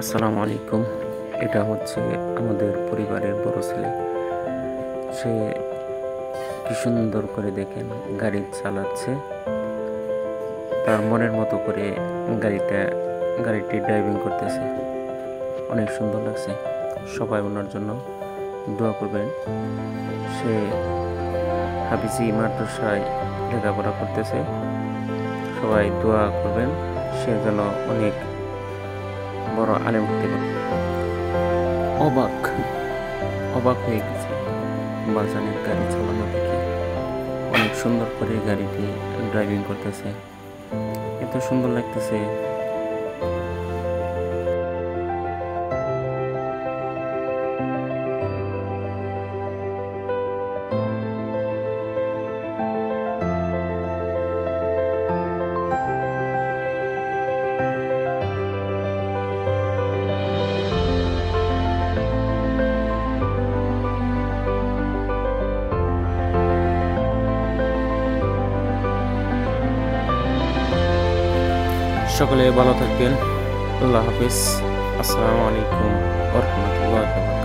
আসসালামু আলাইকুম। এটা হচ্ছে আমাদের পরিবারের বড় ছেলে। সে কি সুন্দর করে দেখেন গাড়ি চালাচ্ছে। তার মনের মতো করে গাড়িটি ড্রাইভিং করতেছে। অনেক সুন্দর লাগছে। সবাই ওনার জন্য দোয়া করবেন। সে হাফিজি মাদ্রাসায় লেখাপড়া করতেছে। সবাই দোয়া করবেন সে যেন অনেক বড় আলেম হতে পারে। অবাক হয়ে গেছি বাজানের গাড়ি চালানো দেখে। অনেক সুন্দর করে গাড়িটি ড্রাইভিং করতেছে, এত সুন্দর লাগতেছে। সকলে ভালো থাকবেন। আল্লাহ হাফিজ। আসসালামু আলাইকুম ওয়া রাহমাতুল্লাহি ওয়া বারাকাতুহু।